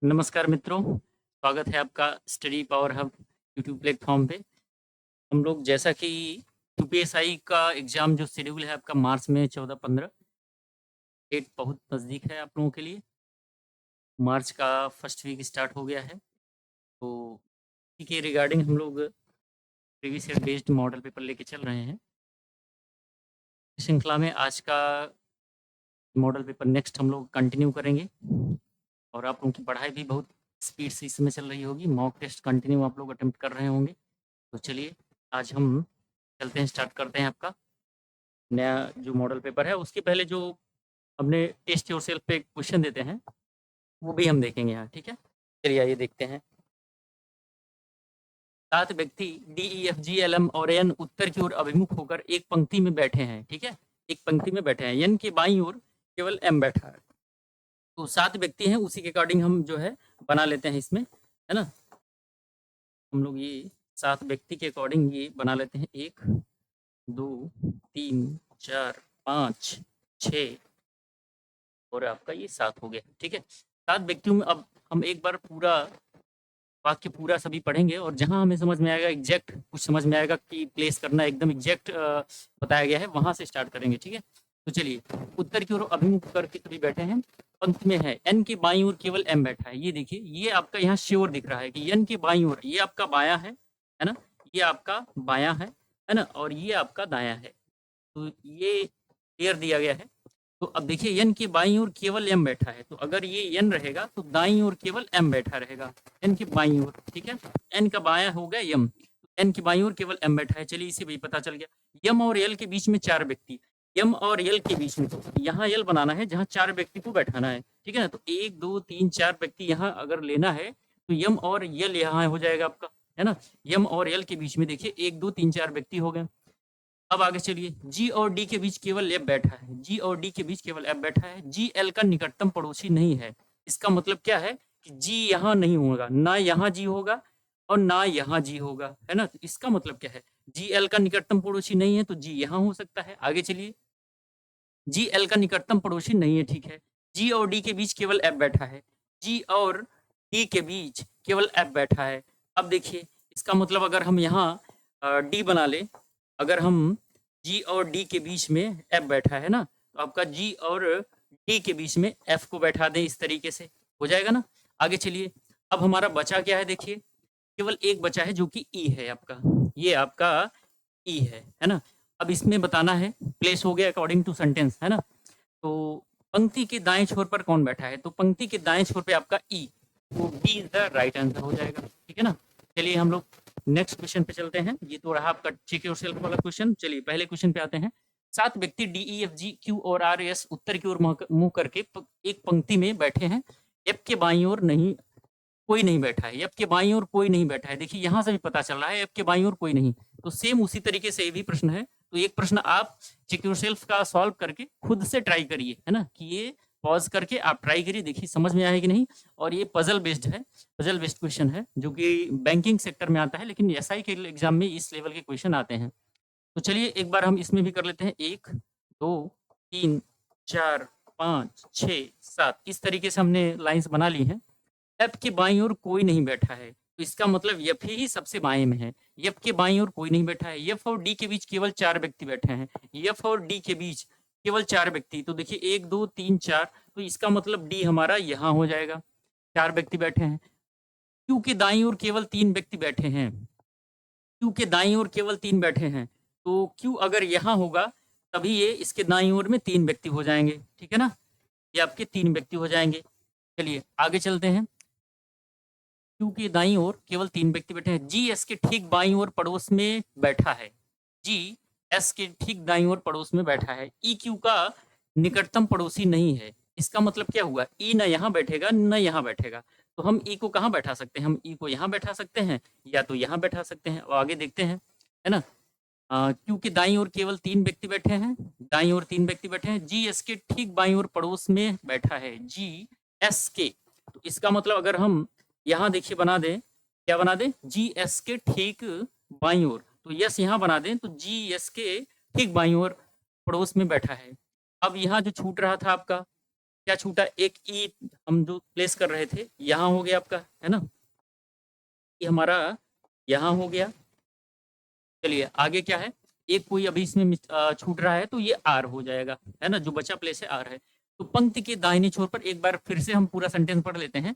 नमस्कार मित्रों, स्वागत है आपका study power hub YouTube platform पे। हम लोग जैसा कि यूपीएसआई का एग्ज़ाम जो शेड्यूल है आपका मार्च में 14-15 डेट बहुत नज़दीक है आप लोगों के लिए। मार्च का फर्स्ट वीक स्टार्ट हो गया है। तो इसी के रिगार्डिंग हम लोग previous year based model paper लेके चल रहे हैं। इस श्रृंखला में आज का मॉडल पेपर नेक्स्ट हम लोग कंटिन्यू करेंगे और आप लोगों की पढ़ाई भी बहुत स्पीड से इस समय चल रही होगी। मॉक टेस्ट कंटिन्यू आप लोग अटेम्प्ट कर रहे होंगे। तो चलिए आज हम चलते हैं, स्टार्ट करते हैं आपका नया जो मॉडल पेपर है। उसके पहले जो हमने टेस्ट योरसेल्फ पे क्वेश्चन देते हैं वो भी हम देखेंगे यहाँ, ठीक है। चलिए आइए देखते हैं। 7 व्यक्ति D E F G L M और एन उत्तर की ओर अभिमुख होकर एक पंक्ति में बैठे हैं, ठीक है। एक पंक्ति में बैठे हैं, एन की बाईं ओर केवल एम बैठा है। तो 7 व्यक्ति हैं, उसी के अकॉर्डिंग हम जो है बना लेते हैं इसमें, है ना। हम लोग ये 7 व्यक्ति के अकॉर्डिंग ये बना लेते हैं। 1 2 3 4 5 6 और आपका ये 7 हो गया, ठीक है। 7 व्यक्तियों में अब हम एक बार पूरा वाक्य पूरा सभी पढ़ेंगे और जहाँ हमें समझ में आएगा एग्जैक्ट कुछ समझ में आएगा कि प्लेस करना एकदम एग्जैक्ट बताया गया है, वहाँ से स्टार्ट करेंगे, ठीक है। तो चलिए, उत्तर की ओर अभिमुख करके सभी बैठे हैं, पंक्ति में है एन की बाईं ओर केवल एम बैठा है। ये देखिए, ये आपका यहाँ श्योर दिख रहा है कि एन की बाईं ओर ये आपका बायां है ना, ये आपका बायां है ना, और ये आपका दायां है। तो ये क्लियर दिया गया है। तो अब देखिए, एन की बाईं ओर केवल एम बैठा है, तो अगर ये एन रहेगा तो दाईं ओर केवल एम बैठा रहेगा, एन की बाईं ओर, ठीक है। एन का बायां हो गया एम, एन की बाईं ओर केवल एम बैठा है। चलिए, इसे भी पता चल गया। एम और एल के बीच में 4 व्यक्ति, एम और एल के बीच में, तो यहाँ एल बनाना है जहाँ 4 व्यक्ति को बैठाना है, ठीक है ना। तो 1 2 3 4 व्यक्ति यहाँ अगर लेना है तो एम और एल यहाँ हो जाएगा आपका, है ना। एम और एल के बीच में देखिए 1 2 3 4 व्यक्ति हो गए। अब आगे चलिए, जी और डी के बीच केवल एफ बैठा है, जी और डी के बीच केवल एफ बैठा है। जी एल का निकटतम पड़ोसी नहीं है। इसका मतलब क्या है कि जी यहाँ नहीं होगा, ना यहाँ जी होगा और ना यहाँ जी होगा, है ना। तो इसका मतलब क्या है, जी एल का निकटतम पड़ोसी नहीं है तो जी यहाँ हो सकता है। आगे चलिए, जी एल का निकटतम पड़ोसी नहीं है, ठीक है। जी और डी के बीच केवल एफ बैठा है, जी और डी के बीच केवल एफ बैठा है। अब देखिए, इसका मतलब अगर हम यहाँ डी बना ले, अगर हम जी और डी के बीच में एफ बैठा है ना, तो आपका जी और डी के बीच में एफ को बैठा दें, इस तरीके से हो जाएगा ना। आगे चलिए, अब हमारा बचा क्या है, देखिए केवल एक बचा है जो कि ई है आपका, ये आपका ई है ना। अब इसमें बताना है, प्लेस हो गया अकॉर्डिंग टू सेंटेंस, है ना। तो पंक्ति के दाएं छोर पर कौन बैठा है, तो पंक्ति के दाएं छोर पे आपका ई, वो B is the right answer हो जाएगा, ठीक है ना। चलिए हम लोग नेक्स्ट क्वेश्चन पे चलते हैं। ये तो रहा आपका चेक योरसेल्फ वाला क्वेश्चन। चलिए पहले क्वेश्चन पे आते हैं। 7 व्यक्ति D E F G Q और आर एस उत्तर की ओर मुंह करके एक पंक्ति में बैठे हैं। एफ के बाईं ओर नहीं कोई नहीं बैठा है, एफ के बाईं ओर कोई नहीं बैठा है। देखिए यहाँ से भी पता चल रहा है एफ के बाईं ओर कोई नहीं। तो सेम उसी तरीके से ये भी प्रश्न है। तो एक प्रश्न आप चेक योरसेल्फ का सॉल्व करके खुद से ट्राई करिए, है ना, कि ये पॉज करके आप ट्राई करिए, देखिए समझ में आएगी नहीं। और ये पजल बेस्ड है, पजल बेस्ड क्वेश्चन है जो कि बैंकिंग सेक्टर में आता है, लेकिन एसआई के एग्जाम में इस लेवल के क्वेश्चन आते हैं। तो चलिए एक बार हम इसमें भी कर लेते हैं। 1 2 3 4 5 6 7 इस तरीके से हमने लाइंस बना ली हैं। एफ के बाईं ओर कोई नहीं बैठा है, तो इसका मतलब एफ ही सबसे बाएं में है। एफ के बाईं ओर कोई नहीं बैठा है। एफ और डी के बीच केवल 4 व्यक्ति बैठे हैं। एफ और डी के बीच केवल 4 व्यक्ति, तो देखिए 1 2 3 4, तो इसका मतलब डी हमारा यहाँ हो जाएगा, 4 व्यक्ति बैठे हैं। क्यू के दाईं ओर केवल 3 व्यक्ति बैठे हैं, क्यू के दाईं ओर केवल 3 बैठे हैं, तो क्यू अगर यहाँ होगा तभी ये इसके दाईं ओर में 3 व्यक्ति हो जाएंगे, ठीक है ना। ये आपके 3 व्यक्ति हो जाएंगे। चलिए आगे चलते हैं। क्यू के दाईं ओर केवल 3 व्यक्ति बैठे हैं। जी एस के ठीक बाईं ओर पड़ोस में बैठा है, जी एस के ठीक दाईं ओर पड़ोस में बैठा है। ई क्यू का निकटतम पड़ोसी नहीं है। इसका मतलब क्या हुआ, ई ना यहाँ बैठेगा ना यहाँ बैठेगा, तो हम ई को कहाँ बैठा सकते हैं, हम ई को यहाँ बैठा सकते हैं या तो यहाँ बैठा सकते हैं। और आगे देखते हैं, है ना। क्यू के दाईं ओर केवल 3 व्यक्ति बैठे हैं, दाईं ओर 3 व्यक्ति बैठे हैं। जी एस के ठीक बाईं ओर पड़ोस में बैठा है, जी एस के, तो इसका मतलब अगर हम यहाँ देखिए बना दें, क्या बना दें, जी एस के ठीक बाईं ओर, तो यस यहाँ बना दें, तो जी एस के ठीक बाईं ओर पड़ोस में बैठा है। अब यहाँ जो छूट रहा था आपका क्या छूटा, एक ई हम जो प्लेस कर रहे थे यहाँ हो गया आपका, है ना, ये हमारा यहाँ हो गया। चलिए आगे क्या है, एक कोई अभी इसमें छूट रहा है तो ये आर हो जाएगा, है ना, जो बचा प्लेस है आर है। तो पंक्ति के दाहिने छोर पर एक बार फिर से हम पूरा सेंटेंस पढ़ लेते हैं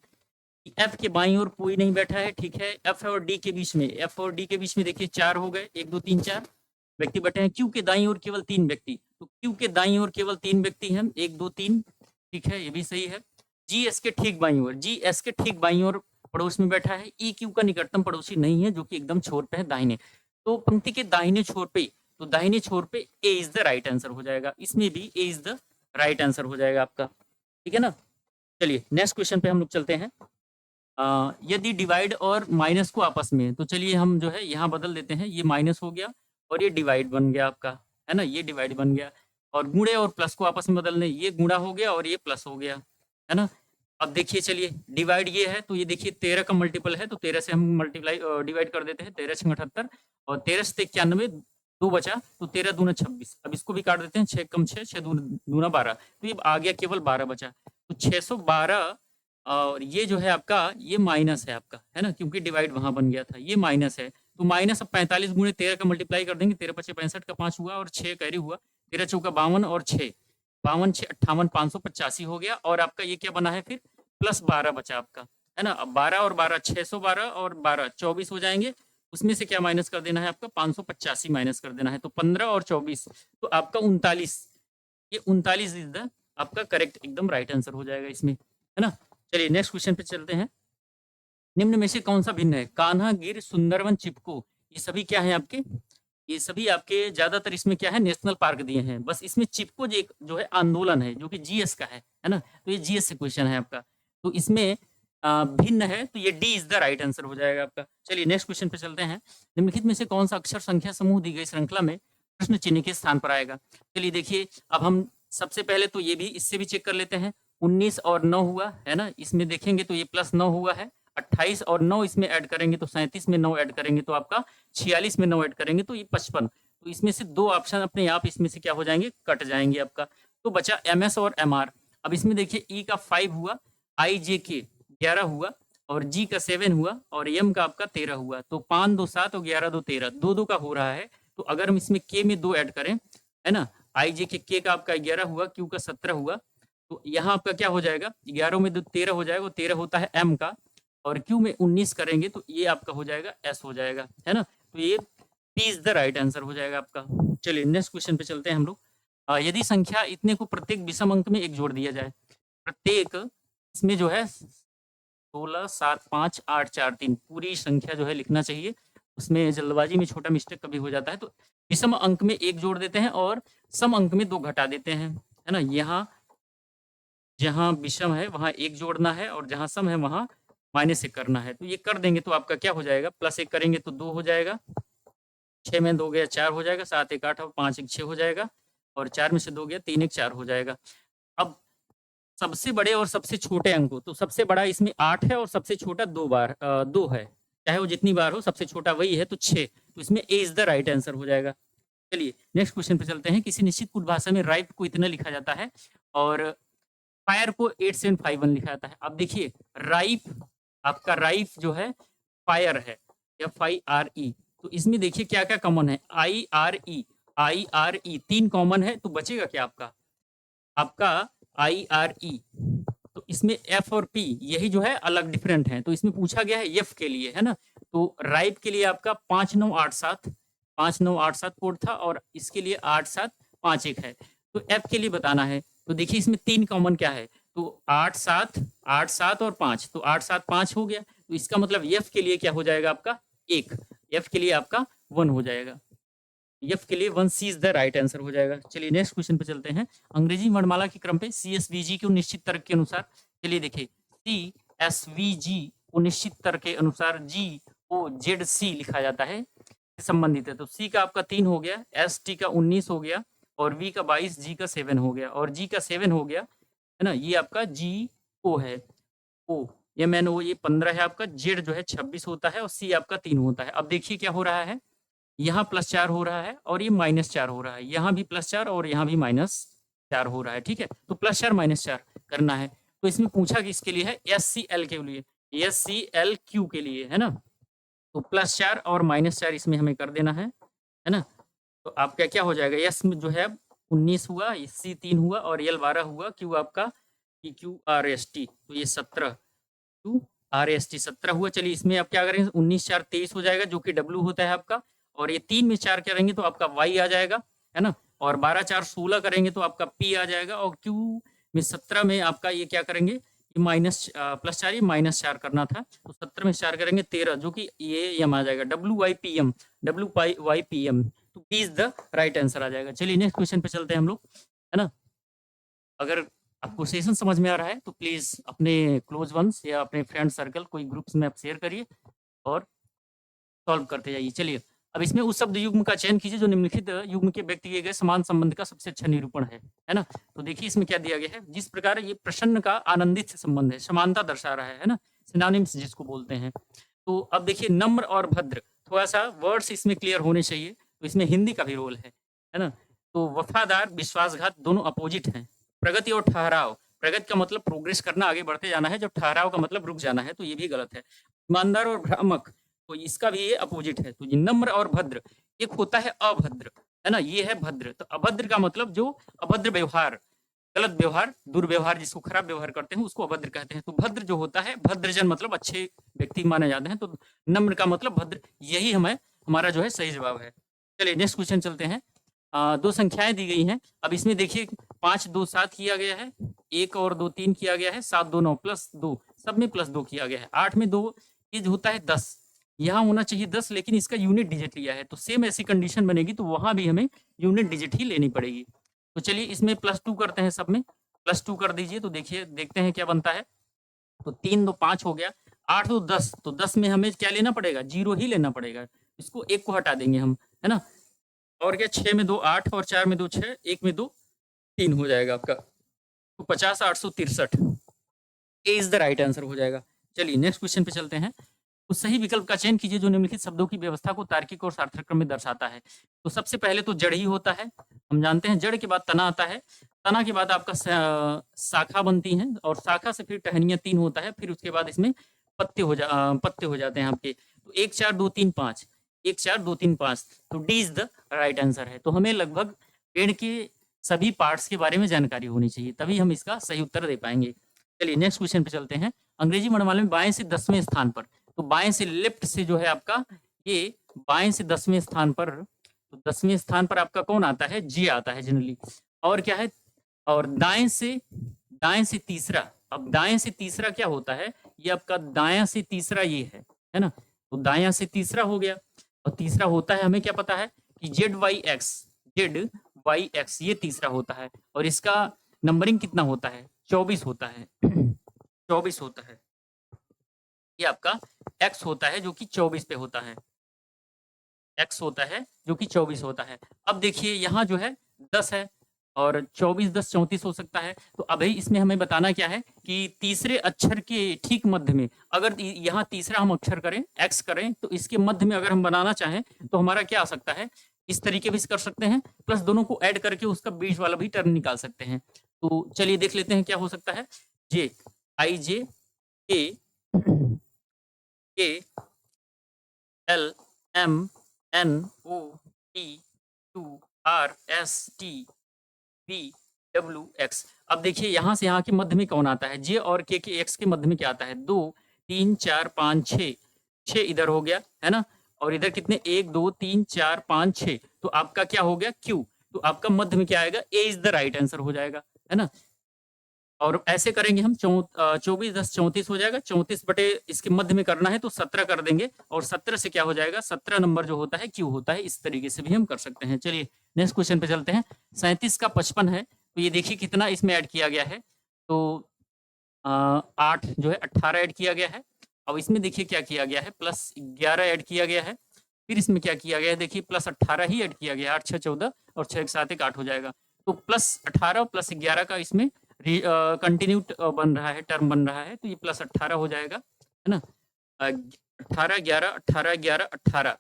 कि एफ के बाईं ओर कोई नहीं बैठा है, ठीक है। एफ और डी के बीच में, एफ और डी के बीच में देखिए 4 हो गए, 1 2 3 4 व्यक्ति बैठे हैं। क्यू के दाईं ओर केवल 3 व्यक्ति, तो क्यू के दाईं ओर केवल 3 व्यक्ति हैं, 1 2 3, ठीक है, ये भी सही है। जी एस के ठीक बाईं ओर, जी एस के ठीक बाईं ओर पड़ोस में बैठा है। ई क्यू का निकटतम पड़ोसी नहीं है, जो कि एकदम छोर पे है दाहिने। तो पंक्ति के दाहिने छोर पे, तो दाहिने छोर पे ए इज द राइट आंसर हो जाएगा, इसमें भी ए इज द राइट आंसर हो जाएगा आपका, ठीक है ना। चलिए नेक्स्ट क्वेश्चन पे हम लोग चलते हैं। यदि डिवाइड और माइनस को आपस में, तो चलिए हम जो है यहाँ बदल देते हैं, ये माइनस हो गया और ये डिवाइड बन गया आपका, है ना, ये डिवाइड बन गया। और गुणे और प्लस को आपस में बदलने, ये गुणा हो गया और ये प्लस हो गया, है ना। अब देखिए चलिए डिवाइड ये है, तो ये देखिए 13 का मल्टीपल है, तो 13 से हम मल्टीप्लाई डिवाइड कर देते हैं, 13 6 78 और 13 से 91 2 बचा, तो 13 दूना 26। अब इसको भी काट देते हैं, 6 कम 6 6 दूना 12, तो ये आ गया केवल 12 बचा, तो 612। और ये जो है आपका, ये माइनस है आपका, है ना, क्योंकि डिवाइड वहां बन गया था, ये माइनस है। तो माइनस, अब 45 गुणे 13 का मल्टीप्लाई कर देंगे, 13 पचे 65 का 5 हुआ और 6 कैरी हुआ, 13 चौका 52 और 6 52 6 58 585 हो गया। और आपका ये क्या बना है फिर, प्लस 12 बचा आपका, है ना। अब 12 और 12 612 और 12 24 हो जाएंगे, उसमें से क्या माइनस कर देना है आपका, 585 माइनस कर देना है, तो 15 और 24 तो आपका 39, ये 39 इज द आपका करेक्ट एकदम राइट आंसर हो जाएगा इसमें, है ना। चलिए नेक्स्ट क्वेश्चन पे चलते हैं। निम्न में से कौन सा भिन्न है, कान्हा, गिर, सुंदरवन, चिपको, ये सभी क्या है आपके, ये सभी आपके ज्यादातर इसमें क्या है, नेशनल पार्क दिए हैं। बस इसमें चिपको जो है आंदोलन है, जो कि जीएस का है ना, तो ये जीएस से क्वेश्चन है आपका। तो इसमें भिन्न है, तो ये D is the right answer हो जाएगा आपका। चलिए नेक्स्ट क्वेश्चन पे चलते हैं। निम्नलिखित में से कौन सा अक्षर संख्या समूह दी गई श्रृंखला में प्रश्न चिन्ह के स्थान पर आएगा। चलिए देखिए, अब हम सबसे पहले तो ये भी इससे भी चेक कर लेते हैं। 19 और 9 हुआ, है ना, इसमें देखेंगे तो ये प्लस 9 हुआ है। 28 और 9 इसमें ऐड करेंगे तो 37 में 9 ऐड करेंगे तो आपका 46 में 9 ऐड करेंगे तो ये 55। तो इसमें से 2 ऑप्शन अपने आप इसमें से क्या हो जाएंगे, कट जाएंगे आपका। तो बचा एमएस और एमआर। अब इसमें देखिए ई का 5 हुआ, आई जे के 11 हुआ और जी का 7 हुआ और एम का आपका 13 हुआ। तो 5 2 7 और 11 2 13, 2 2 का हो रहा है। तो अगर हम इसमें के में 2 ऐड करें, है ना, आई जे के का आपका 11 हुआ, क्यू का 17 हुआ, तो यहाँ आपका क्या हो जाएगा, 11 में 13 हो जाएगा, 13 होता है एम का, और क्यू में 19 करेंगे तो ये आपका हो जाएगा एस हो जाएगा, है ना। तो ये P is the right answer हो जाएगा आपका। चलिए नेक्स्ट क्वेश्चन पे चलते हैं हम लोग। यदि संख्या इतने को प्रत्येक विषम अंक में एक जोड़ दिया जाए, प्रत्येक इसमें जो है 16 7 5 8 4 3 पूरी संख्या जो है लिखना चाहिए, उसमें जल्दबाजी में छोटा मिस्टेक कभी हो जाता है। तो विषम अंक में एक जोड़ देते हैं और सम अंक में 2 घटा देते हैं, है ना। यहाँ जहाँ विषम है वहाँ 1 जोड़ना है और जहाँ सम है वहाँ माइनस 1 करना है। तो ये कर देंगे तो आपका क्या हो जाएगा, +1 करेंगे तो 2 हो जाएगा, 6 में 2 गया 4 हो जाएगा, 7 1 8 और 5 1 6 हो जाएगा और 4 में से 2 गया 3 1 4 हो जाएगा। अब सबसे बड़े और सबसे छोटे अंक, तो सबसे बड़ा इसमें 8 है और सबसे छोटा 2 है, चाहे वो जितनी बार हो सबसे छोटा वही है, तो 6। तो इसमें ए इज द राइट आंसर हो जाएगा। चलिए नेक्स्ट क्वेश्चन पे चलते हैं। किसी निश्चित कुट भाषा में राइप को इतना लिखा जाता है और फायर को 8751 लिखा जाता है। अब देखिए राइप, आपका राइप जो है फायर है, FIRE, तो इसमें देखिए क्या क्या कॉमन है, IRE 3 कॉमन है, तो बचेगा क्या आपका IRE। तो इसमें F और P यही जो है अलग डिफरेंट है, तो इसमें पूछा गया है F के लिए, है ना। तो राइप के लिए आपका 5987 कोड था और इसके लिए 8751 है। तो F के लिए बताना है, तो देखिए इसमें 3 कॉमन क्या है, तो 8 7 और 5, तो 8 7 5 हो गया। तो इसका मतलब F के लिए क्या हो जाएगा आपका 1, F के लिए आपका 1 हो जाएगा, F के लिए 1 C is the right answer हो जाएगा। चलिए नेक्स्ट क्वेश्चन पे चलते हैं। अंग्रेजी वर्णमाला के क्रम पे CSVG को निश्चित तर्क के अनुसार, चलिए देखिए CSVG को निश्चित तर्क के अनुसार GOZC लिखा जाता है, संबंधित है। तो C का आपका 3 हो गया, ST का 19 हो गया और V का 22, G का 7 हो गया और G का 7 हो गया, है ना। ये आपका GO है, O MNO ये 15 है आपका, Z जो है 26 होता है और C आपका 3 होता है। अब देखिए क्या हो रहा है, यहाँ +4 हो रहा है और ये -4 हो रहा है, यहाँ भी +4 और यहाँ भी -4 हो रहा है, ठीक है। तो +4 -4 करना है। तो इसमें पूछा कि इसके लिए है SCl के लिए, SClQ के लिए, है ना? तो +4 और -4 इसमें हमें कर देना है ना? तो आपका क्या हो जाएगा, S में जो है 19 हुआ, C 3 हुआ और L 12 हुआ, Q आपका QRST, तो ये 17 QRST 17 हुआ। चलिए इसमें आप क्या करेंगे, 19 4 23 हो जाएगा, जो कि W होता है आपका, और ये 3 में 4 करेंगे तो आपका Y आ जाएगा, है ना? और 12 4 16 करेंगे तो आपका P आ जाएगा, और Q में 17 में आपका ये क्या करेंगे, ये +4 ये -4 करना था, तो 17 में 4 करेंगे 13, जो कि ये M आ जाएगा, WYPM, WYPM, तो P is the right answer आ जाएगा। चलिए नेक्स्ट क्वेश्चन पे चलते हैं हम लोग, है ना? अगर आपको सेशन समझ में आ रहा है तो प्लीज़ अपने क्लोज वंस या अपने फ्रेंड सर्कल कोई ग्रुप्स में आप शेयर करिए और सॉल्व करते जाइए। चलिए अब इसमें उस शब्द युग्म का चयन कीजिए जो निम्नलिखित युग्म के व्यक्त किए गए समान संबंध का सबसे अच्छा निरूपण है ना? तो देखिए इसमें क्या दिया गया है, जिस प्रकार ये प्रसन्न का आनंदित से संबंध है, समानता दर्शा रहा है ना? सिनोनिम्स जिसको बोलते हैं। तो अब देखिए नम्र और भद्र, थोड़ा-सा वर्ड्स इसमें क्लियर होने चाहिए, तो इसमें हिंदी का भी रोल है ना? तो वफादार, विश्वासघात दोनों अपोजिट हैं। प्रगति और ठहराव, प्रगति का मतलब प्रोग्रेस करना, आगे बढ़ते जाना है, जब ठहराव का मतलब रुक जाना है, तो ये भी गलत है। ईमानदार और भ्रामक, तो इसका भी ये अपोजिट है। तो ये नम्र और भद्र, एक होता है अभद्र, है ना? ये है भद्र। तो अभद्र का मतलब जो अभद्र व्यवहार, गलत व्यवहार, दुर्व्यवहार, जिसको खराब व्यवहार करते हैं उसको अभद्र कहते हैं। तो भद्र जो होता है, भद्रजन मतलब अच्छे व्यक्ति माने जाते हैं, तो नम्र का मतलब भद्र, यही हमारा जो है सही जवाब है। चलिए नेक्स्ट क्वेश्चन चलते हैं। 2 संख्याएं दी गई हैं, अब इसमें देखिए 5 2 7 किया गया है, 1 और 2 3 किया गया है, 7 2 9 +2, सब में +2 किया गया है, 8 में 2 ये जो होता है 10, यहाँ होना चाहिए 10, लेकिन इसका यूनिट डिजिट लिया है, तो सेम ऐसी कंडीशन बनेगी, तो वहां भी हमें यूनिट डिजिट ही लेनी पड़ेगी। तो चलिए इसमें +2 करते हैं, सब में +2 कर दीजिए, तो देखिए देखते हैं क्या बनता है। तो 3 2 5 हो गया, 8 2 10, तो 10 में हमें क्या लेना पड़ेगा, 0 ही लेना पड़ेगा, इसको 1 को हटा देंगे हम, है ना? और क्या, 6 में 2 8 और 4 में 2 6, 1 में 2 3 हो जाएगा आपका, तो 50 863, ए इज द राइट आंसर हो जाएगा। चलिए नेक्स्ट क्वेश्चन पे चलते हैं। तो सही विकल्प का चयन कीजिए जो निम्नलिखित शब्दों की व्यवस्था को तार्किक और सार्थक क्रम में दर्शाता है। तो सबसे पहले तो जड़ ही होता है, हम जानते हैं, जड़ के बाद तना आता है, तना के बाद आपका शाखा बनती है, और शाखा से फिर टहनियां 3 होता है, फिर उसके बाद इसमें पत्ते हो जाते हैं आपके। तो 1 4 2 3 5, 1 4 2 3 5, तो D is the right answer है। तो हमें लगभग पेड़ के सभी पार्ट्स के बारे में जानकारी होनी चाहिए, तभी हम इसका सही उत्तर दे पाएंगे। चलिए नेक्स्ट क्वेश्चन पे चलते हैं। अंग्रेजी वर्णमाला में बाएं से 10वें स्थान पर, तो बाएं से लेफ्ट से जो है आपका, ये बाएं से 10वें स्थान पर, तो 10वें स्थान पर आपका कौन आता है, जे आता है जनरली, और क्या है, और दाएं से तीसरा, अब दाएं से तीसरा क्या होता है, ये आपका दायां से तीसरा ये है ना? तो दायां से तीसरा हो गया, और तीसरा होता है, हमें क्या पता है कि ZYX ये तीसरा होता है, और इसका नंबरिंग कितना होता है, 24 होता है 24 होता है, ये आपका X होता है जो कि 24 पे होता है, X होता है जो कि 24 होता है। अब देखिए यहाँ जो है 10 है, और 24 10 34 हो सकता है। तो अभी इसमें हमें बताना क्या है कि तीसरे अक्षर के ठीक मध्य में, अगर यहाँ तीसरा हम अक्षर करें, X करें, तो इसके मध्य में अगर हम बनाना चाहें तो हमारा क्या आ सकता है, इस तरीके भी कर सकते हैं, प्लस दोनों को ऐड करके उसका बीच वाला भी टर्म निकाल सकते हैं। तो चलिए देख लेते हैं क्या हो सकता है। JIJ K L M N O P Q R S T V W X। अब देखिए यहाँ से यहाँ के मध्य में कौन आता है, जे और के एक्स के मध्य में क्या आता है, 2 3 4 5 6, 6 इधर हो गया, है ना? और इधर कितने, 1 2 3 4 5 6, तो आपका क्या हो गया, Q, तो आपका मध्य में क्या आएगा, ए इज द राइट आंसर हो जाएगा, है ना? और ऐसे करेंगे हम, 24 10 34 हो जाएगा, 34 बटे इसके मध्य में करना है तो 17 कर देंगे, और 17 से क्या हो जाएगा, 17 नंबर जो होता है क्यू होता है। इस तरीके से भी हम कर सकते हैं। चलिए नेक्स्ट क्वेश्चन पे चलते हैं। 37 का 55 है, तो ये देखिए कितना इसमें ऐड किया गया है, तो 8 जो है 18 ऐड किया गया है। अब इसमें देखिए क्या किया गया है, +11 ऐड किया गया है, फिर इसमें क्या किया गया है, देखिए +18 ही ऐड किया गया है, 8 6 14 और 6 के साथ 1 8 हो जाएगा, तो +18 +11 का इसमें कंटिन्यू बन रहा है, टर्म बन रहा है, तो ये +18 हो जाएगा, है ना? 18 11 18 11 18,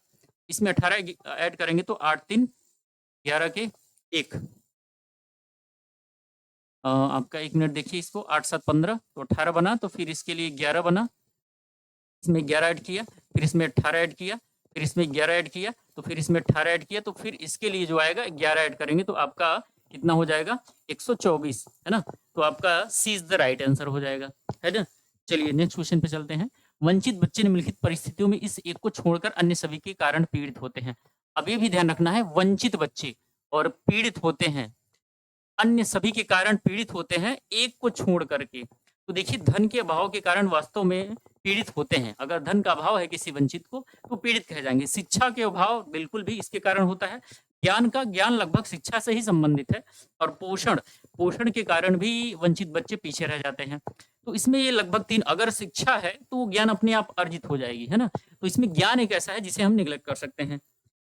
इसमें 18 ऐड करेंगे तो 8 3 11 के 1, आपका 1 मिनट देखिए इसको, 8 7 15 तो 18 बना, तो फिर इसके लिए 11 बना, इसमें 11 ऐड किया, फिर इसमें 18 ऐड किया, फिर इसमें 11 ऐड किया, तो फिर इसमें 18 ऐड किया, तो फिर इसके लिए जो आएगा 11 ऐड करेंगे तो आपका कितना हो जाएगा 124, है ना। तो आपका सी इज द राइट आंसर हो जाएगा, है ना। चलिए नेक्स्ट क्वेश्चन पे चलते हैं। वंचित बच्चे निम्नलिखित परिस्थितियों में इस एक को छोड़कर अन्य सभी के कारण पीड़ित होते हैं। अब ये भी ध्यान रखना है, वंचित बच्चे और पीड़ित होते हैं, अन्य सभी के कारण पीड़ित होते हैं एक को छोड़ करके। तो देखिए धन के अभाव के कारण वास्तव में पीड़ित होते हैं। अगर धन का अभाव है किसी वंचित को तो पीड़ित कहे जाएंगे। शिक्षा के अभाव बिल्कुल भी इसके कारण होता है। ज्ञान लगभग शिक्षा से ही संबंधित है। और पोषण के कारण भी वंचित बच्चे पीछे रह जाते हैं। तो इसमें ये लगभग 3, अगर शिक्षा है तो ज्ञान अपने आप अर्जित हो जाएगी, है ना। तो इसमें ज्ञान एक ऐसा है जिसे हम निगलेक्ट कर सकते हैं,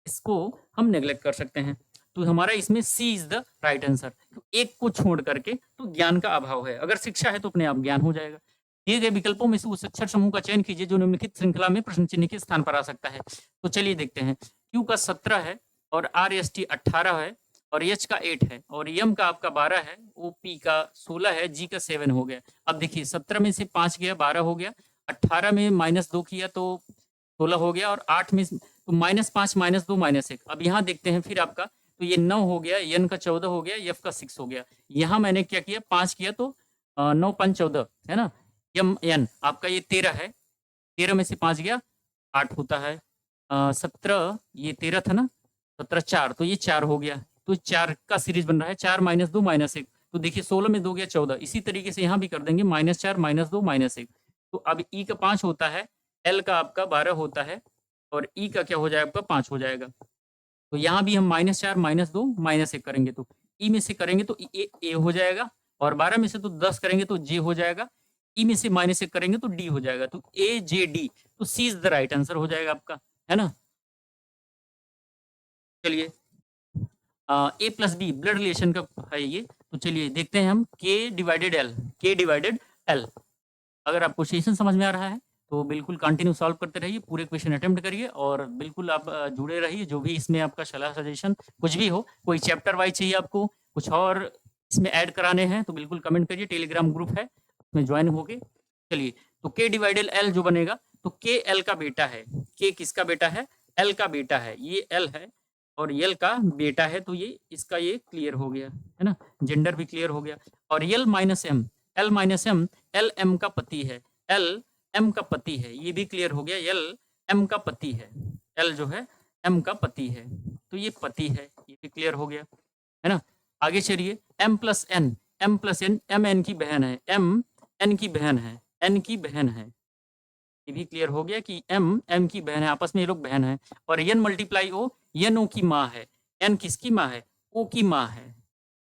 इसको हम नेग्लेक्ट कर सकते हैं। तो हमारा इसमें सी इज द राइट आंसर। एक को छोड़ करके तो ज्ञान का अभाव है, अगर शिक्षा है तो अपने आप ज्ञान हो जाएगा। दिए गए विकल्पों में से उस अक्षर समूह का चयन कीजिए जो निम्नलिखित श्रृंखला में प्रश्न चिन्ह के स्थान पर आ सकता है। तो चलिए देखते हैं। क्यू का 17 है और आर एस टी 18 है और एच का 8 है और यम का आपका 12 है, ओ पी का 16 है, जी का 7 हो गया। अब देखिए 17 में से 5 गया 12 हो गया, 18 में -2 किया तो 16 हो गया और 8 में तो -5 -2 -1। अब यहाँ देखते हैं फिर आपका, तो ये 9 हो गया, एन का 14 हो गया, एफ का 6 हो गया। यहाँ मैंने क्या किया 5 किया तो 9 5 14 है ना। एम एन आपका ये 13 है, 13 में से 5 गया 8 होता है। 17 ये 13 था ना, 17 4 तो ये 4 हो गया। तो 4 का सीरीज बन रहा है, 4 -2 -1। तो देखिए 16 में 2 गया 14। इसी तरीके से यहाँ भी कर देंगे -4 -2 -1। तो अब ई का 5 होता है, एल का आपका 12 होता है और ई का क्या हो जाएगा आपका 5 हो जाएगा। तो यहाँ भी हम -4 -2 -1 करेंगे तो ई में से करेंगे तो ए हो जाएगा और 12 में से तो 10 करेंगे तो जे हो जाएगा, ई में से -1 करेंगे तो डी हो जाएगा। तो ए जे डी, तो सी इज द राइट आंसर हो जाएगा आपका, है ना। चलिए ए प्लस बी ब्लड रिलेशन का है ये। तो चलिए देखते हैं हम के डिवाइडेड एल। अगर आपको क्वेश्चन समझ में आ रहा है तो बिल्कुल कंटिन्यू सॉल्व करते रहिए, पूरे क्वेश्चन अटेम्प्ट करिए और बिल्कुल आप जुड़े रहिए। जो भी इसमें आपका सलाह सजेशन कुछ भी हो, कोई चैप्टर वाइज चाहिए आपको, कुछ और इसमें ऐड कराने हैं तो बिल्कुल कमेंट करिए। टेलीग्राम ग्रुप है उसमें ज्वाइन होके। चलिए तो के डिवाइडेड एल जो बनेगा तो के एल का बेटा है। के किसका बेटा है? एल का बेटा है। ये एल है और एल का बेटा है, तो ये इसका ये क्लियर हो गया, है ना। जेंडर भी क्लियर हो गया। और L minus M, L M का पति है, एल एम का पति है, ये भी क्लियर हो गया। एल एम का पति है, एल जो है एम का पति है, तो ये पति है, ये भी क्लियर हो गया, है ना। आगे चलिए M plus N, M N की बहन है, एम एन की बहन है, एन की बहन है, ये भी क्लियर हो गया कि एम एम की बहन है, आपस में ये लोग बहन है। और एन मल्टीप्लाई ओ, एन ओ की माँ है, एन किसकी माँ है? ओ की माँ है,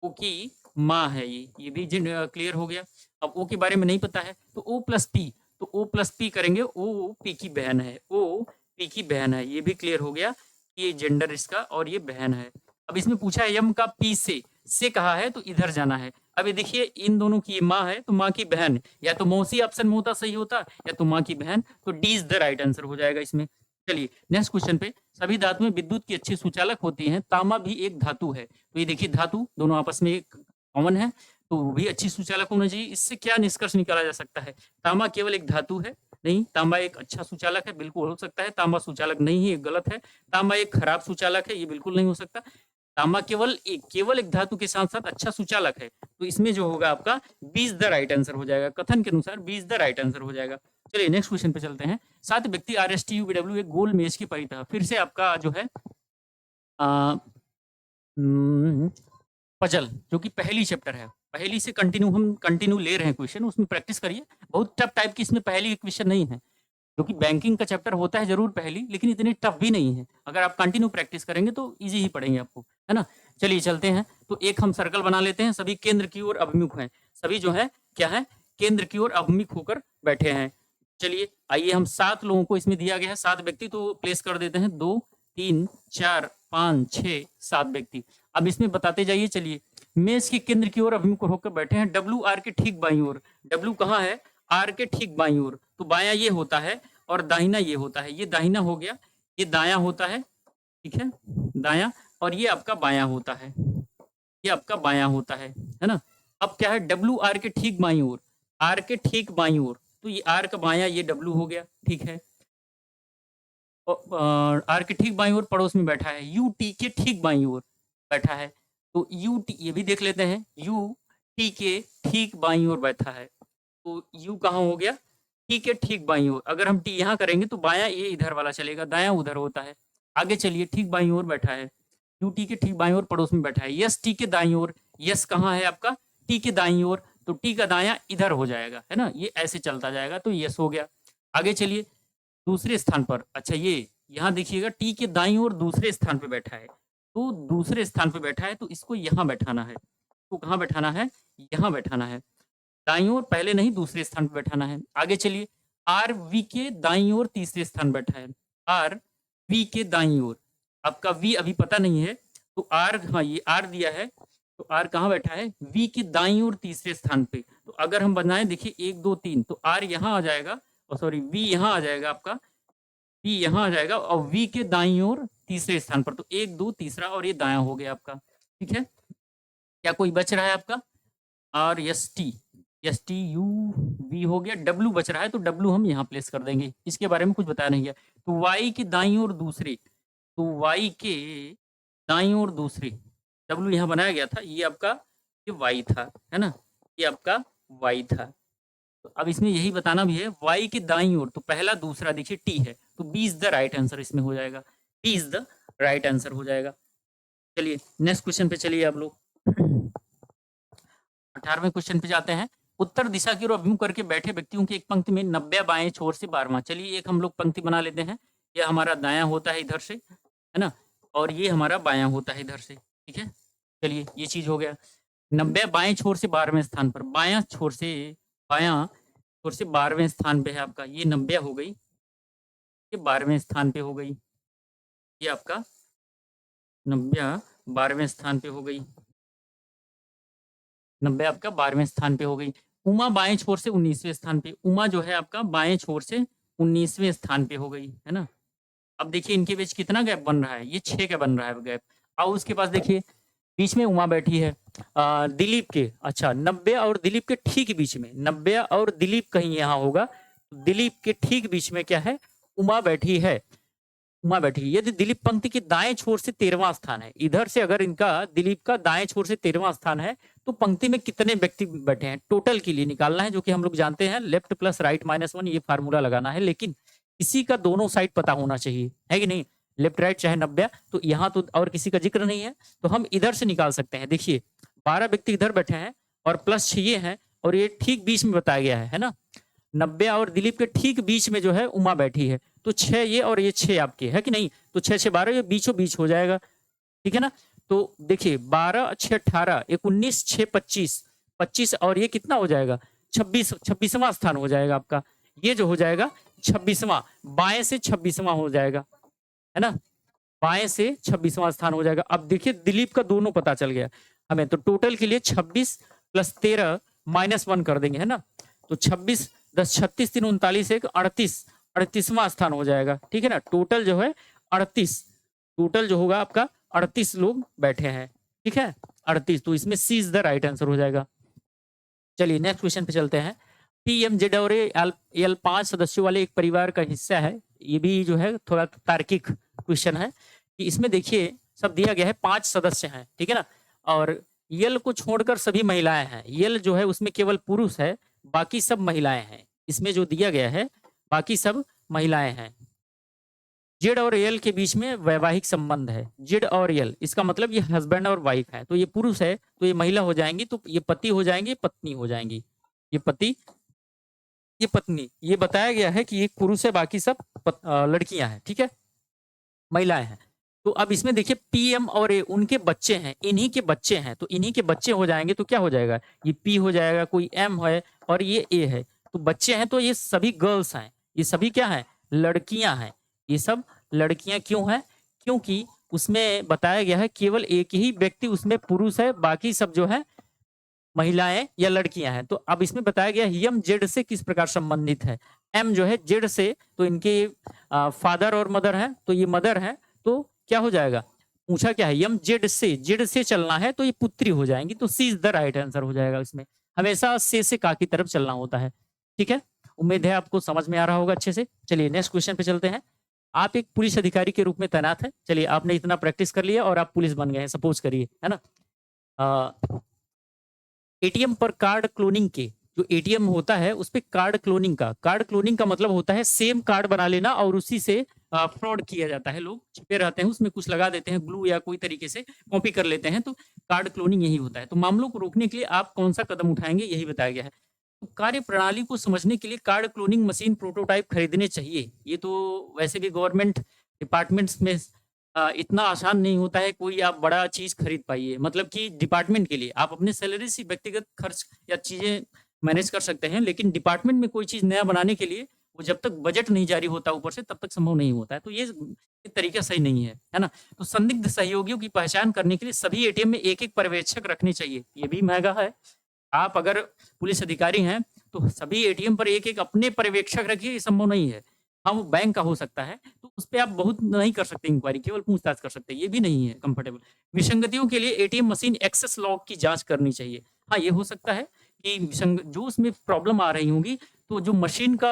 ओ की माँ है, ये भी क्लियर हो गया। अब ओ के बारे में नहीं पता है तो ओ प्लस पी, तो ओ प्लस पी करेंगे, ओ पी की बहन है, ओ पी की बहन है, ये भी क्लियर हो गया कि ये जेंडर इसका और ये बहन है। अब इसमें पूछा है एम का पी से कहा है तो इधर जाना है। अब ये देखिए इन दोनों की माँ है तो माँ की बहन, या तो मौसी ऑप्शन में होता सही होता, या तो माँ की बहन, तो D is the right answer हो जाएगा इसमें। चलिए नेक्स्ट क्वेश्चन पे। सभी धातु में विद्युत की अच्छी सुचालक होती हैं, तांबा भी एक धातु है। तो ये देखिए धातु दोनों आपस में एक कॉमन है, तो वो भी अच्छी सुचालक होना चाहिए। इससे क्या निष्कर्ष निकाला जा सकता है? तांबा केवल एक धातु है? नहीं, तांबा एक अच्छा सुचालक है, बिल्कुल हो सकता है। तांबा सुचालक नहीं है, गलत है। तांबा एक खराब सुचालक है, ये बिल्कुल नहीं हो सकता। तांबा केवल एक धातु के साथ साथ अच्छा सुचालक है, तो इसमें जो होगा आपका B is the right answer हो जाएगा। कथन के अनुसार B is the right answer हो जाएगा। चलिए नेक्स्ट क्वेश्चन पे चलते हैं। 7 व्यक्ति RSTUVW एक गोल मेज की परितः, फिर से आपका जो है पजल, जो कि पहली चैप्टर है, पहली से कंटिन्यू ले रहे हैं क्वेश्चन, उसमें प्रैक्टिस करिए। बहुत टफ टाइप की इसमें पहली क्वेश्चन नहीं है, जो कि बैंकिंग का चैप्टर होता है जरूर पहली, लेकिन इतनी टफ भी नहीं है। अगर आप कंटिन्यू प्रैक्टिस करेंगे तो इजी ही पड़ेंगे आपको, है ना। चलिए चलते हैं। तो एक हम सर्कल बना लेते हैं, सभी केंद्र की ओर अभिमुख हैं, सभी जो है क्या है, केंद्र की ओर अभिमुख होकर बैठे हैं। चलिए आइए हम 7 लोगों को इसमें दिया गया है, 7 व्यक्ति, तो प्लेस कर देते हैं 2 3 4 5 6 7 व्यक्ति। अब इसमें बताते जाइए। चलिए मेज के केंद्र की ओर अभिमुख होकर बैठे हैं, डब्ल्यू आर के ठीक बाईं ओर, डब्ल्यू कहाँ है? आर के ठीक बाईं ओर। तो बायां ये होता है और दाहिना ये होता है, ये दाहिना हो गया, ये दायां होता है, ठीक है, दायां, और ये आपका बायां होता है, ये आपका बायां होता है ना। अब क्या है, डब्ल्यू आर के ठीक बाईं ओर, आर के ठीक बाईं ओर, तो ये आर का बायां ये डब्ल्यू हो गया, ठीक है। आर के ठीक बाईं ओर पड़ोस में बैठा है, यू टी के ठीक बाईं ओर बैठा है, तो यू टी ये भी देख लेते हैं, यू टी के ठीक बाईं ओर बैठा है, तो यू कहाँ हो गया, टी के ठीक बाईं ओर। अगर हम टी यहाँ करेंगे तो बायां ये इधर वाला चलेगा, दायां उधर होता है। आगे चलिए, ठीक बाईं ओर बैठा है, यू टी के ठीक बाईं ओर पड़ोस में बैठा है, यस टी के दाईं ओर, यस कहाँ है आपका, टी के दाईं ओर, तो टी का दायां इधर हो जाएगा, है ना, ये ऐसे चलता जाएगा, तो यस हो गया। आगे चलिए दूसरे स्थान पर, अच्छा ये यहाँ देखिएगा टी के दाईं ओर दूसरे स्थान पे बैठा है, तो दूसरे स्थान पे बैठा है तो इसको यहाँ बैठाना है, तो कहाँ बैठाना है, यहाँ बैठाना है, दाईं ओर पहले नहीं दूसरे स्थान पे बैठाना है। आगे चलिए, आर वी के दाईं ओर तीसरे स्थान बैठा है, आर वी के दाईं ओर, आपका वी अभी पता नहीं है, तो आर, हाँ ये आर दिया है, तो आर कहाँ बैठा है, वी के दाईं ओर तीसरे स्थान पे, तो अगर हम बनाएं देखिए 1 2 3, तो आर यहाँ आ जाएगा, और सॉरी वी यहाँ आ जाएगा आपका, वी यहाँ आ जाएगा, और वी के दाईं ओर तीसरे स्थान पर, तो 1 2 तीसरा, और ये दायां हो गया आपका, ठीक है। क्या कोई बच रहा है आपका, R S T U V हो गया, डब्ल्यू बच रहा है, तो डब्ल्यू हम यहाँ प्लेस कर देंगे, इसके बारे में कुछ बताया नहीं गया। तो वाई के दाईं ओर दूसरे, तो वाई के दाईं ओर दूसरे, डब्ल्यू यहाँ बनाया गया था, ये आपका ये वाई था, है ना, ये आपका वाई था। तो अब इसमें यही बताना भी है, वाई के दाईं ओर, तो पहला दूसरा देखिए टी है, तो B is the right answer इसमें हो जाएगा, B is the right answer हो जाएगा। चलिए नेक्स्ट क्वेश्चन पे चलिए आप लोग, 18वें क्वेश्चन पे जाते हैं। उत्तर दिशा की ओर अभिमुख करके बैठे व्यक्तियों की एक पंक्ति में 90 बाएं छोर से 12वां, चलिए एक हम लोग पंक्ति बना लेते हैं, ये हमारा दायां होता है इधर से, है ना, और ये हमारा बायां होता है इधर से, ठीक है। चलिए ये चीज हो गया, 90 बाएं छोर से 12वें स्थान पर, बायां छोर से 12वें स्थान पे है आपका, ये 90 हो गई, ये 12वें स्थान पे हो गई, ये आपका 90 12वें स्थान पे हो गई, 90 आपका 12वें स्थान पे हो गई। उमा बाएं छोर से 19वें स्थान पे, उमा जो है आपका बाएं छोर से 19वें स्थान पे हो गई, है ना। अब देखिए इनके बीच कितना गैप बन रहा है, ये 6 का बन रहा है गैप। अब उसके पास देखिए बीच में उमा बैठी है, दिलीप के, अच्छा 90 और दिलीप के ठीक बीच में, 90 और दिलीप कहीं यहाँ होगा, दिलीप के ठीक बीच में क्या है, उमा बैठी है, उमा बैठी। यदि दिलीप पंक्ति के दाएं छोर से 13वां स्थान है, इधर से अगर इनका दिलीप का दाएं छोर से 13वां स्थान है, तो पंक्ति में कितने व्यक्ति बैठे हैं, टोटल के लिए निकालना है, जो कि हम लोग जानते हैं लेफ्ट प्लस राइट -1, ये फार्मूला लगाना है, लेकिन किसी का दोनों साइड पता होना चाहिए, है कि नहीं, लेफ्ट राइट चाहे 90, तो यहाँ तो और किसी का जिक्र नहीं है, तो हम इधर से निकाल सकते हैं। देखिए 12 व्यक्ति इधर बैठे हैं और प्लस 6 ये हैं, और ये ठीक बीच में बताया गया है ना, 90 और दिलीप के ठीक बीच में जो है उमा बैठी है, तो 6 ये और ये 6 आपके, है कि नहीं, तो 6 6 12, ये बीचों बीच हो जाएगा, ठीक है ना। तो देखिए 12 6 18, 19 6 25, 25 और ये कितना हो जाएगा, 26वां स्थान हो जाएगा आपका, ये जो हो जाएगा 26वां, बाएं से 26वां हो जाएगा, है ना, बाएं से 26वां स्थान हो जाएगा। अब देखिए दिलीप का दोनों पता चल गया हमें, तो टोटल के लिए 26 + 13 -1 कर देंगे, है ना, तो 26 10 36 3 39 1 38, 38वां स्थान हो जाएगा, ठीक है ना। टोटल जो है 38, टोटल जो होगा आपका 38 लोग बैठे हैं, ठीक है, 38, तो इसमें सी इज द राइट आंसर हो जाएगा। चलिए नेक्स्ट क्वेश्चन पे चलते हैं। PMZ और एल 5 सदस्यों वाले एक परिवार का हिस्सा है, ये भी जो है थोड़ा तार्किक क्वेश्चन है, कि इसमें देखिए सब दिया गया है 5 सदस्य हैं, ठीक है ना, और यल को छोड़कर सभी महिलाएं हैं, यल जो है उसमें केवल पुरुष है, बाकी सब महिलाएं हैं, इसमें जो दिया गया है बाकी सब महिलाएं हैं। जेड और एल के बीच में वैवाहिक संबंध है, जेड और एल, इसका मतलब ये हस्बैंड और वाइफ है, तो ये पुरुष है तो ये महिला हो जाएंगी, तो ये पति हो जाएंगे, पत्नी हो जाएंगी, ये पति ये पत्नी, ये बताया गया है कि ये पुरुष है, बाकी सब लड़कियां हैं, ठीक है, महिलाएं हैं। तो अब इसमें देखिए PM और ए उनके बच्चे हैं, इन्हीं के बच्चे हैं, तो इन्हीं के बच्चे हो जाएंगे, तो क्या हो जाएगा, ये P हो जाएगा, कोई M है और ये A है, तो बच्चे हैं, तो ये सभी गर्ल्स हैं, ये सभी क्या है, लड़कियां हैं, ये सब लड़कियां क्यों हैं, क्योंकि उसमें बताया गया है केवल एक ही व्यक्ति उसमें पुरुष है, बाकी सब जो है महिलाएं या लड़कियां हैं। तो अब इसमें बताया गया यम जेड से किस प्रकार संबंधित है, एम जो है जेड से, तो इनके फादर और मदर हैं, तो ये मदर है, तो क्या हो जाएगा, पूछा क्या है, यम जेड से चलना है तो ये पुत्री हो जाएंगी, तो सी इज द राइट आंसर हो जाएगा। इसमें हमेशा से का की तरफ चलना होता है। ठीक है, उम्मीद है आपको समझ में आ रहा होगा अच्छे से। चलिए नेक्स्ट क्वेश्चन पे चलते हैं। आप एक पुलिस अधिकारी के रूप में तैनात है। चलिए आपने इतना प्रैक्टिस कर लिया और आप पुलिस बन गए हैं, सपोज करिए, है ना। एटीएम पर कार्ड क्लोनिंग के, जो एटीएम होता है उस पे कार्ड क्लोनिंग का मतलब होता है सेम कार्ड बना लेना और उसी से फ्रॉड किया जाता है। लोग छिपे रहते हैं उसमें, कुछ लगा देते हैं ग्लू या कोई तरीके से कॉपी कर लेते हैं, तो कार्ड क्लोनिंग यही होता है। तो मामलों को रोकने के लिए आप कौन सा कदम उठाएंगे, यही बताया गया है। तो कार्य प्रणाली को समझने के लिए कार्ड क्लोनिंग मशीन प्रोटोटाइप खरीदने चाहिए। ये तो वैसे भी गवर्नमेंट डिपार्टमेंट्स में इतना आसान नहीं होता है कोई आप बड़ा चीज खरीद पाइए। मतलब कि डिपार्टमेंट के लिए आप अपने सैलरी से व्यक्तिगत खर्च या चीजें मैनेज कर सकते हैं, लेकिन डिपार्टमेंट में कोई चीज नया बनाने के लिए वो जब तक बजट नहीं जारी होता ऊपर से तब तक संभव नहीं होता है। तो ये तरीका सही नहीं है ना। तो संदिग्ध सहयोगियों की पहचान करने के लिए सभी एटीएम में एक एक पर्यवेक्षक रखने चाहिए। ये भी महंगा है। आप अगर पुलिस अधिकारी हैं तो सभी एटीएम पर एक एक अपने पर्यवेक्षक रखिए, ये संभव नहीं है। हाँ वो बैंक का हो सकता है, तो उस पर आप बहुत नहीं कर सकते इंक्वायरी, केवल पूछताछ कर सकते हैं, ये भी नहीं है कंफर्टेबल। विसंगतियों के लिए एटीएम मशीन एक्सेस लॉग की जांच करनी चाहिए। हाँ ये हो सकता है कि जो उसमें प्रॉब्लम आ रही होंगी, तो जो मशीन का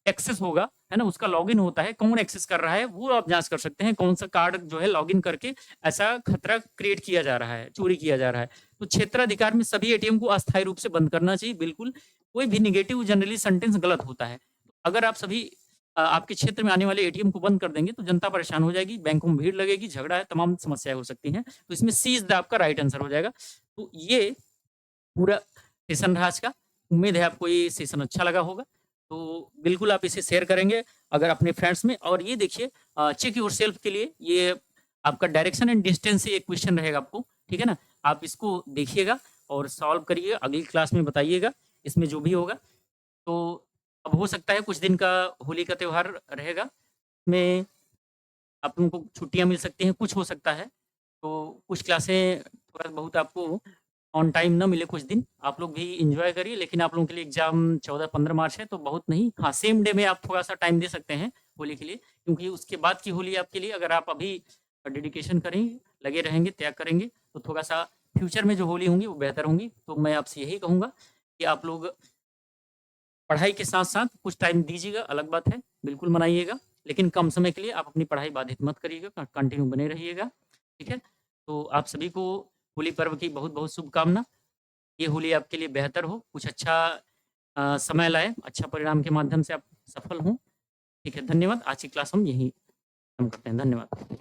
एक्सेस होगा, है ना, उसका लॉगिन होता है, कौन एक्सेस कर रहा है वो आप जांच कर सकते हैं। कौन सा कार्ड जो है लॉगिन करके ऐसा खतरा क्रिएट किया जा रहा है, चोरी किया जा रहा है। तो क्षेत्राधिकार में सभी एटीएम को अस्थायी रूप से बंद करना चाहिए। बिल्कुल, कोई भी निगेटिव जनरली सेंटेंस गलत होता है। अगर आप सभी आपके क्षेत्र में आने वाले एटीएम को बंद कर देंगे तो जनता परेशान हो जाएगी, बैंकों में भीड़ लगेगी, झगड़ा है, तमाम समस्याएं हो सकती हैं। तो इसमें सी इज द आपका राइट आंसर हो जाएगा। तो ये पूरा सेशन रहा आज का। उम्मीद है आपको ये सेशन अच्छा लगा होगा। तो बिल्कुल आप इसे शेयर करेंगे अगर अपने फ्रेंड्स में। और ये देखिए चेक योर सेल्फ के लिए ये आपका डायरेक्शन एंड डिस्टेंस से एक क्वेश्चन रहेगा आपको, ठीक है ना। आप इसको देखिएगा और सॉल्व करिए, अगली क्लास में बताइएगा इसमें जो भी होगा। तो अब हो सकता है कुछ दिन का होली का त्यौहार रहेगा, में आप लोगों को छुट्टियां मिल सकती हैं, कुछ हो सकता है तो कुछ क्लासें थोड़ा बहुत आपको ऑन टाइम ना मिले कुछ दिन, आप लोग भी एंजॉय करिए। लेकिन आप लोगों के लिए एग्जाम 14-15 मार्च है, तो बहुत नहीं, हाँ सेम डे में आप थोड़ा सा टाइम दे सकते हैं होली के लिए, क्योंकि उसके बाद की होली आपके लिए अगर आप अभी डेडिकेशन करेंगे, लगे रहेंगे, त्याग करेंगे, तो थोड़ा सा फ्यूचर में जो होली होंगी वो बेहतर होंगी। तो मैं आपसे यही कहूँगा कि आप लोग पढ़ाई के साथ साथ कुछ टाइम दीजिएगा, अलग बात है, बिल्कुल मनाइएगा, लेकिन कम समय के लिए आप अपनी पढ़ाई बाधित मत करिएगा, कंटिन्यू बने रहिएगा, ठीक है। तो आप सभी को होली पर्व की बहुत बहुत शुभकामना। ये होली आपके लिए बेहतर हो, कुछ अच्छा समय लाए, अच्छा परिणाम के माध्यम से आप सफल हों, ठीक है। धन्यवाद। आज की क्लास हम यहीं खत्म करते हैं। धन्यवाद।